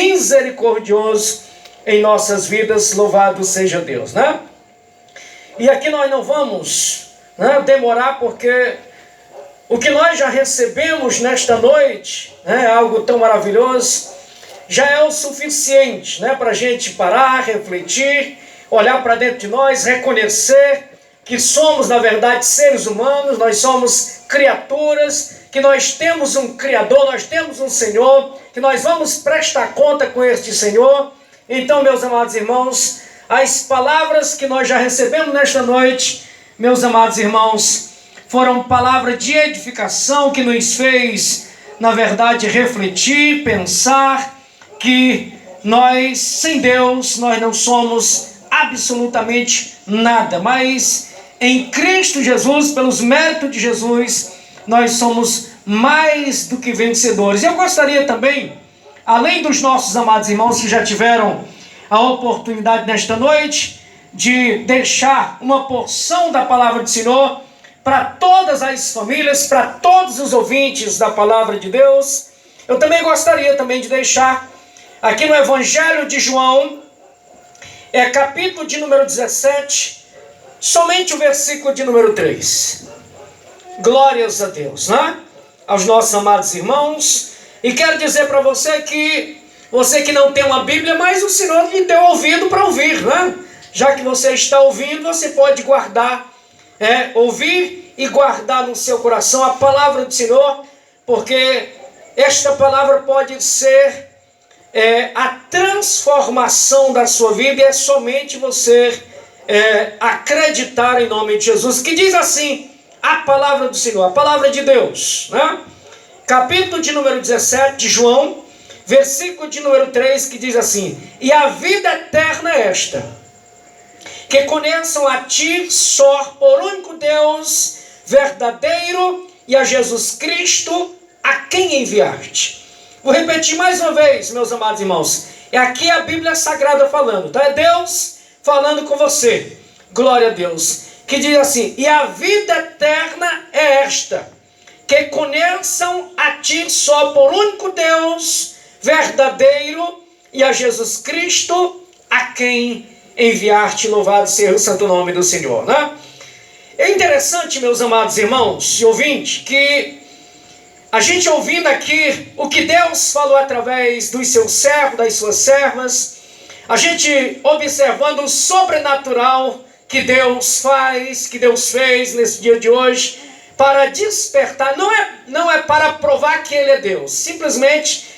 misericordioso em nossas vidas. Louvado seja Deus, né? E aqui nós não vamos, né, demorar, porque o que nós já recebemos nesta noite, né, algo tão maravilhoso, já é o suficiente, né, para a gente parar, refletir, olhar para dentro de nós, reconhecer que somos, na verdade, seres humanos, nós somos criaturas, que nós temos um Criador, nós temos um Senhor, que nós vamos prestar conta com este Senhor. Então, meus amados irmãos, as palavras que nós já recebemos nesta noite, meus amados irmãos, foram palavras de edificação que nos fez, na verdade, refletir, pensar que nós, sem Deus, nós não somos absolutamente nada, mas em Cristo Jesus, pelos méritos de Jesus, nós somos mais do que vencedores. Eu gostaria também, além dos nossos amados irmãos que já tiveram a oportunidade nesta noite, de deixar uma porção da palavra do Senhor para todas as famílias, para todos os ouvintes da palavra de Deus, eu também gostaria de deixar aqui no Evangelho de João, capítulo de número 17, somente o versículo de número 3. Glórias a Deus, né? Aos nossos amados irmãos. E quero dizer para você que não tem uma Bíblia, mas o Senhor lhe deu ouvido para ouvir, né? Já que você está ouvindo, você pode guardar, ouvir e guardar no seu coração a palavra do Senhor, porque esta palavra pode ser a transformação da sua vida, e é somente você acreditar em nome de Jesus, que diz assim a palavra do Senhor, a palavra de Deus, né? Capítulo de número 17 de João, versículo de número 3, que diz assim: e a vida eterna é esta, que conheçam a ti só, por único Deus verdadeiro, e a Jesus Cristo, a quem enviaste. Vou repetir mais uma vez, meus amados irmãos. É aqui a Bíblia Sagrada falando, tá? É Deus falando com você. Glória a Deus. Que diz assim: e a vida eterna é esta, que conheçam a ti só, por único Deus verdadeiro, e a Jesus Cristo, a quem enviar-te. Louvado seja o santo nome do Senhor, né? É interessante, meus amados irmãos e ouvintes, que a gente ouvindo aqui o que Deus falou através dos seus servos, das suas servas, a gente observando o sobrenatural que Deus faz, que Deus fez nesse dia de hoje, para despertar, não é para provar que Ele é Deus, simplesmente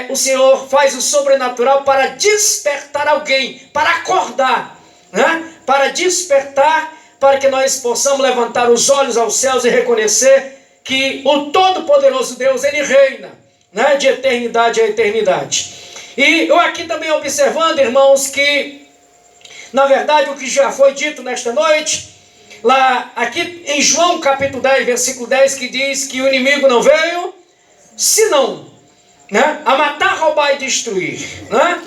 o Senhor faz o sobrenatural para despertar alguém, para acordar, né? Para despertar, para que nós possamos levantar os olhos aos céus e reconhecer que o Todo-Poderoso Deus, Ele reina, né? De eternidade a eternidade. E eu aqui também observando, irmãos, que na verdade o que já foi dito nesta noite, lá aqui em João capítulo 10, versículo 10, que diz que o inimigo não veio senão, né, a matar, roubar e destruir, né?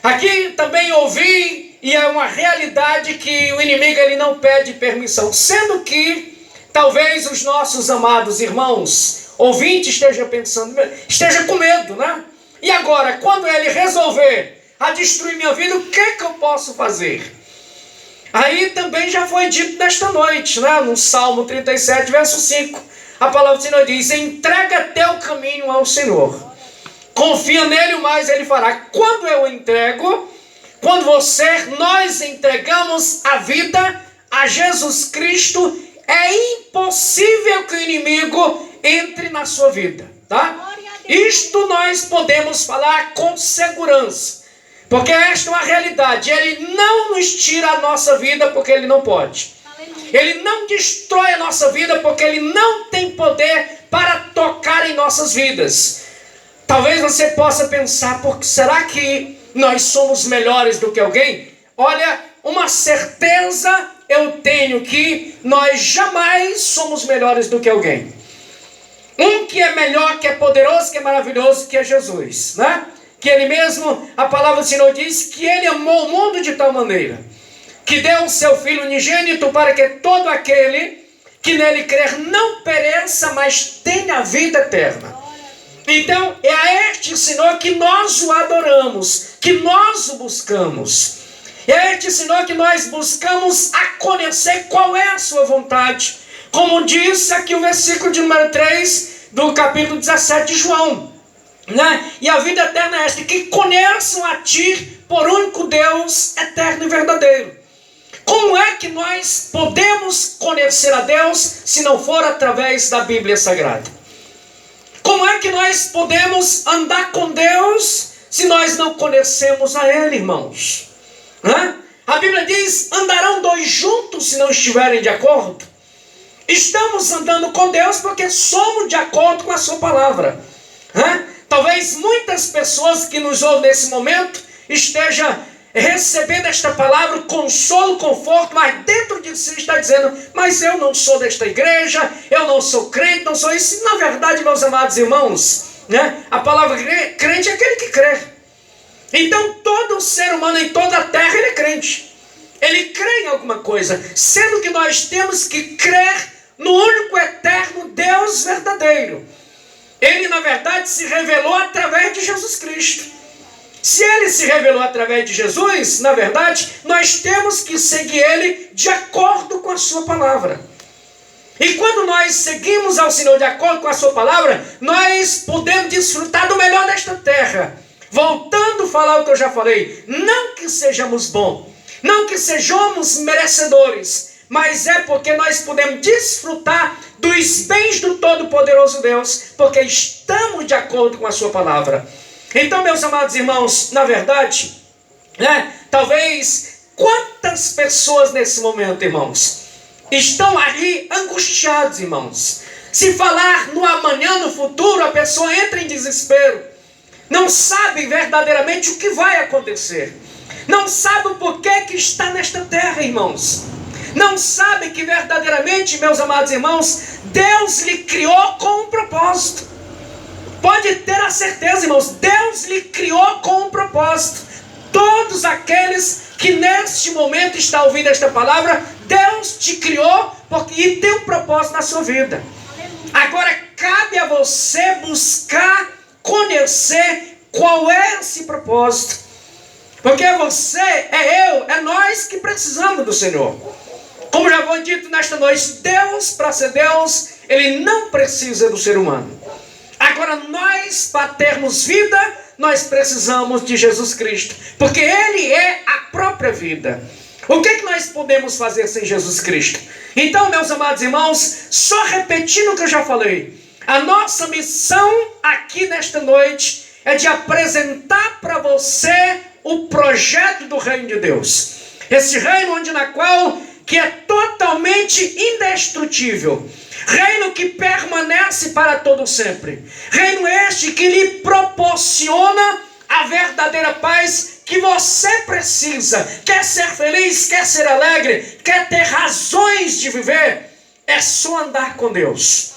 Aqui também ouvi, e é uma realidade, que o inimigo ele não pede permissão, sendo que talvez os nossos amados irmãos ouvintes esteja com medo, né? E agora, quando ele resolver a destruir minha vida, o que eu posso fazer? Aí também já foi dito nesta noite, né? No Salmo 37, verso 5, a palavra do Senhor diz: entrega teu caminho ao Senhor, confia nele, o mais ele fará. Quando eu entrego, quando nós entregamos a vida a Jesus Cristo, é impossível que o inimigo entre na sua vida, tá? Isto nós podemos falar com segurança, porque esta é uma realidade. Ele não nos tira a nossa vida, porque ele não pode. Ele não destrói a nossa vida, porque ele não tem poder para tocar em nossas vidas. Talvez você possa pensar: será que nós somos melhores do que alguém? Olha, uma certeza eu tenho, que nós jamais somos melhores do que alguém. Um que é melhor, que é poderoso, que é maravilhoso, que é Jesus, né? Que ele mesmo, a palavra do Senhor diz que ele amou o mundo de tal maneira que deu o seu Filho unigênito, para que todo aquele que nele crer não pereça, mas tenha vida eterna. Então, é a este Senhor que nós o adoramos, que nós o buscamos. É a este Senhor que nós buscamos a conhecer qual é a sua vontade. Como diz aqui o versículo de número 3 do capítulo 17 de João. Né? E a vida eterna é esta, que conheçam a Ti por único Deus eterno e verdadeiro. Como é que nós podemos conhecer a Deus se não for através da Bíblia Sagrada? Como é que nós podemos andar com Deus se nós não conhecemos a Ele, irmãos? A Bíblia diz, andarão dois juntos se não estiverem de acordo? Estamos andando com Deus porque somos de acordo com a sua palavra. Talvez muitas pessoas que nos ouvem nesse momento estejam recebendo esta palavra, consolo, conforto, mas dentro de si está dizendo, mas eu não sou desta igreja, eu não sou crente, não sou isso. Na verdade, meus amados irmãos, a palavra crente é aquele que crê. Então todo ser humano em toda a terra, ele é crente. Ele crê em alguma coisa, sendo que nós temos que crer no único eterno Deus verdadeiro. Ele, na verdade, se revelou através de Jesus Cristo. Se Ele se revelou através de Jesus, na verdade, nós temos que seguir Ele de acordo com a sua palavra. E quando nós seguimos ao Senhor de acordo com a sua palavra, nós podemos desfrutar do melhor desta terra. Voltando a falar o que eu já falei, não que sejamos bons, não que sejamos merecedores, mas é porque nós podemos desfrutar dos bens do Todo-Poderoso Deus, porque estamos de acordo com a sua palavra. Então, meus amados irmãos, na verdade, talvez quantas pessoas nesse momento, irmãos, estão ali angustiados, irmãos. Se falar no amanhã, no futuro, a pessoa entra em desespero. Não sabe verdadeiramente o que vai acontecer. Não sabe o porquê que está nesta terra, irmãos. Não sabe que verdadeiramente, meus amados irmãos, Deus lhe criou com um propósito. Pode ter a certeza, irmãos, Deus lhe criou com um propósito. Todos aqueles que neste momento estão ouvindo esta palavra, Deus te criou e tem um propósito na sua vida. Agora cabe a você buscar, conhecer qual é esse propósito. Porque você, é nós que precisamos do Senhor. Como já foi dito nesta noite, Deus, para ser Deus, Ele não precisa do ser humano. Agora nós, para termos vida, nós precisamos de Jesus Cristo, porque Ele é a própria vida. O que nós podemos fazer sem Jesus Cristo? Então, meus amados irmãos, só repetindo o que eu já falei, a nossa missão aqui nesta noite é de apresentar para você o projeto do reino de Deus. Esse reino na qual que é totalmente indestrutível. Reino que permanece para todo sempre. Reino este que lhe proporciona a verdadeira paz que você precisa. Quer ser feliz, quer ser alegre, quer ter razões de viver. É só andar com Deus.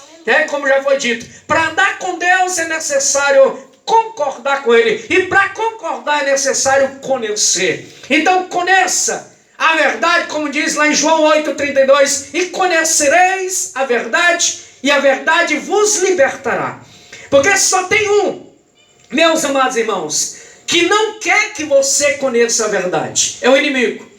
Como já foi dito, para andar com Deus é necessário concordar com Ele. E para concordar é necessário conhecer. Então conheça a verdade, como diz lá em João 8,32, e conhecereis a verdade, e a verdade vos libertará. Porque só tem um, meus amados irmãos, que não quer que você conheça a verdade. É o inimigo.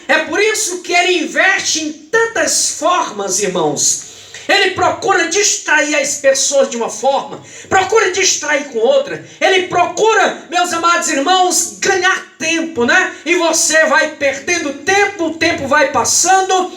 É por isso que ele investe em tantas formas, irmãos. Ele procura distrair as pessoas de uma forma, procura distrair com outra. Ele procura, meus amados irmãos, ganhar tempo, E você vai perdendo tempo, o tempo vai passando,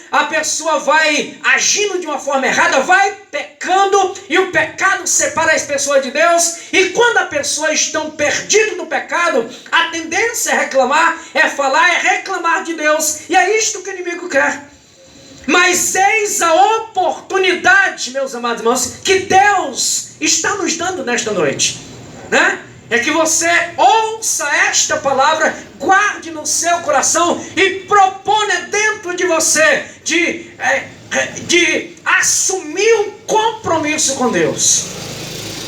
A pessoa vai agindo de uma forma errada, vai pecando, e o pecado separa as pessoas de Deus. E quando a pessoa está perdida no pecado, a tendência é reclamar, é falar, é reclamar de Deus. E é isto que o inimigo quer. Mas eis a oportunidade, meus amados irmãos, que Deus está nos dando nesta noite. É que você ouça esta palavra, guarde no seu coração e proponha dentro de você de assumir um compromisso com Deus.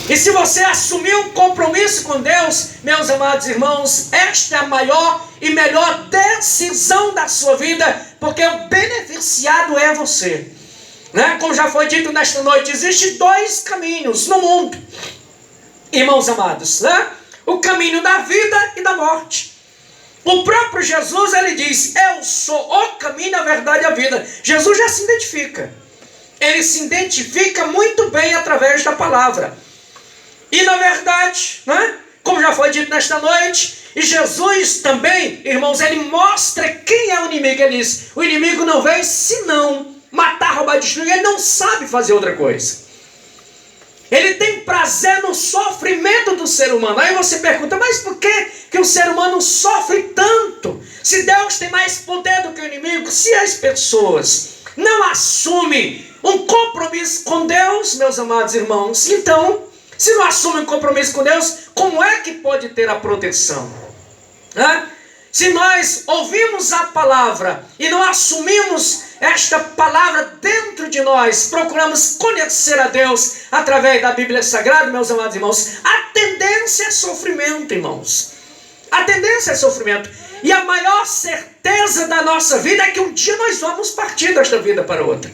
E se você assumir um compromisso com Deus, meus amados irmãos, esta é a maior e melhor decisão da sua vida, porque o beneficiado é você. Né? Como já foi dito nesta noite, existem dois caminhos no mundo, irmãos amados, né? O caminho da vida e da morte. O próprio Jesus, ele diz: eu sou o caminho, a verdade e a vida. Jesus já se identifica. Ele se identifica muito bem através da palavra. E na verdade, né? Como já foi dito nesta noite, e Jesus também, irmãos, ele mostra quem é o inimigo. Ele diz: o inimigo não veio senão matar, roubar, destruir. Ele não sabe fazer outra coisa. Ele tem prazer no sofrimento do ser humano. Aí você pergunta: mas por que o ser humano sofre tanto? Se Deus tem mais poder do que o inimigo, se as pessoas não assumem um compromisso com Deus, meus amados irmãos, então, se não assumem um compromisso com Deus, como é que pode ter a proteção? Se nós ouvimos a palavra e não assumimos esta palavra dentro de nós, procuramos conhecer a Deus através da Bíblia Sagrada, meus amados irmãos, a tendência é sofrimento, irmãos. A tendência é sofrimento. E a maior certeza da nossa vida é que um dia nós vamos partir desta vida para outra.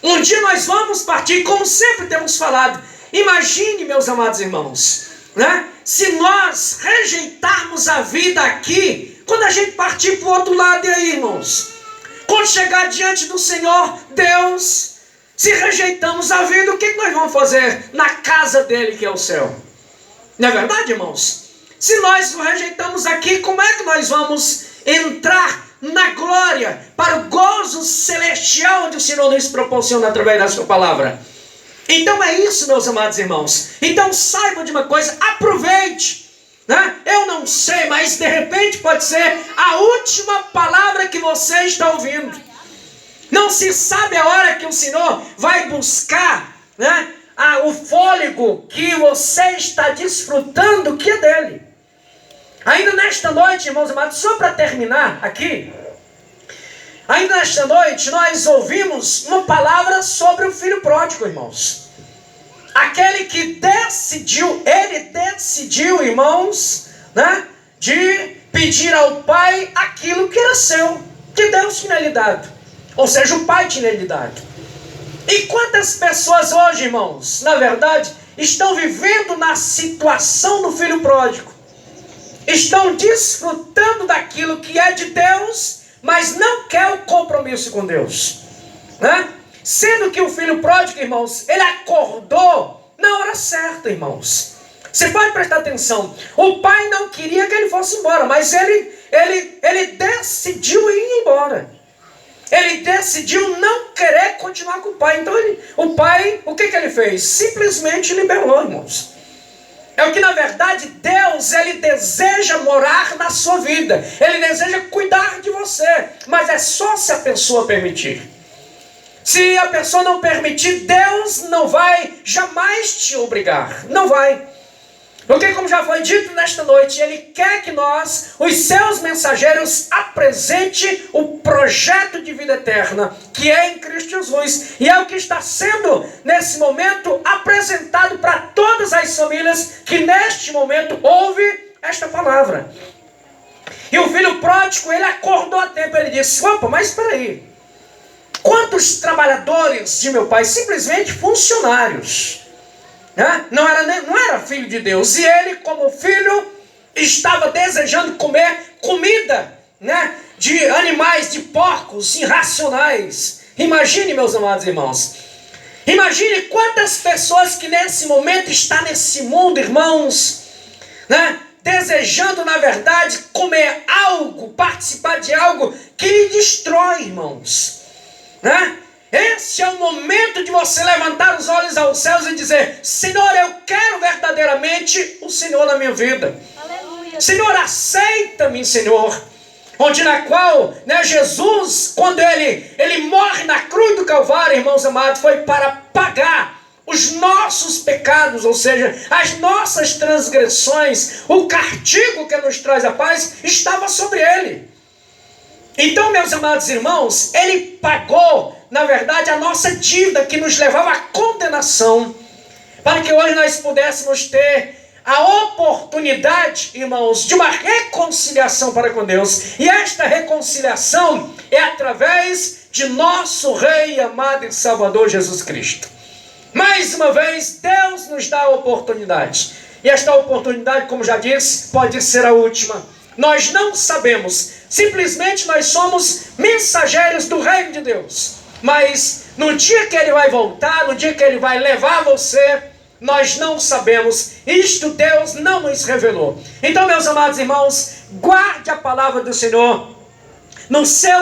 Um dia nós vamos partir, como sempre temos falado. Imagine, meus amados irmãos, né? Se nós rejeitarmos a vida aqui, quando a gente partir para o outro lado, e aí, irmãos? Quando chegar diante do Senhor, Deus, se rejeitamos a vida, o que nós vamos fazer na casa dele, que é o céu? Não é verdade, irmãos? Se nós o rejeitamos aqui, como é que nós vamos entrar na glória, para o gozo celestial onde o Senhor nos proporciona através da sua palavra? Então é isso, meus amados irmãos. Então saibam de uma coisa, aproveite. Né? Eu não sei, mas de repente pode ser a última palavra que você está ouvindo. Não se sabe a hora que o Senhor vai buscar, né, o fôlego que você está desfrutando, que é dele. Ainda nesta noite, irmãos amados, só para terminar aqui, ainda nesta noite nós ouvimos uma palavra sobre o filho pródigo, irmãos. Aquele que decidiu, irmãos, né, de pedir ao pai aquilo que era seu, que Deus tinha lhe dado. Ou seja, o pai tinha lhe dado. E quantas pessoas hoje, irmãos, na verdade, estão vivendo na situação do filho pródigo? Estão desfrutando daquilo que é de Deus, mas não quer o compromisso com Deus, né? Sendo que o filho pródigo, irmãos, ele acordou na hora certa, irmãos. Você pode prestar atenção. O pai não queria que ele fosse embora, mas ele decidiu ir embora. Ele decidiu não querer continuar com o pai. Então o pai, o que ele fez? Simplesmente liberou, irmãos. É o que na verdade Deus, ele deseja morar na sua vida. Ele deseja cuidar de você. Mas é só se a pessoa permitir. Se a pessoa não permitir, Deus não vai jamais te obrigar. Não vai. Porque como já foi dito nesta noite, Ele quer que nós, os seus mensageiros, apresente o projeto de vida eterna, que é em Cristo Jesus. E é o que está sendo, nesse momento, apresentado para todas as famílias que neste momento ouvem esta palavra. E o filho pródigo, ele acordou a tempo, ele disse: opa, mas espera aí. Quantos trabalhadores de meu pai, simplesmente funcionários, né? Não era filho de Deus. E ele, como filho, estava desejando comer comida, né, de animais, de porcos irracionais. Imagine, meus amados irmãos. Imagine quantas pessoas que nesse momento estão nesse mundo, irmãos, né, desejando, na verdade, comer algo, participar de algo que lhe destrói, irmãos. Né? Esse é o momento de você levantar os olhos aos céus e dizer: Senhor, eu quero verdadeiramente o Senhor na minha vida. Aleluia. Senhor, aceita-me, Senhor. Onde na qual, né, Jesus, quando ele morre na cruz do Calvário, irmãos amados, foi para pagar os nossos pecados, ou seja, as nossas transgressões. O castigo que nos traz a paz estava sobre ele. Então, meus amados irmãos, ele pagou, na verdade, a nossa dívida que nos levava à condenação, para que hoje nós pudéssemos ter a oportunidade, irmãos, de uma reconciliação para com Deus. E esta reconciliação é através de nosso Rei, amado e Salvador Jesus Cristo. Mais uma vez, Deus nos dá a oportunidade. E esta oportunidade, como já disse, pode ser a última. Nós não sabemos. Simplesmente nós somos mensageiros do reino de Deus. Mas no dia que Ele vai voltar, no dia que Ele vai levar você, nós não sabemos. Isto Deus não nos revelou. Então, meus amados irmãos, guarde a palavra do Senhor no seu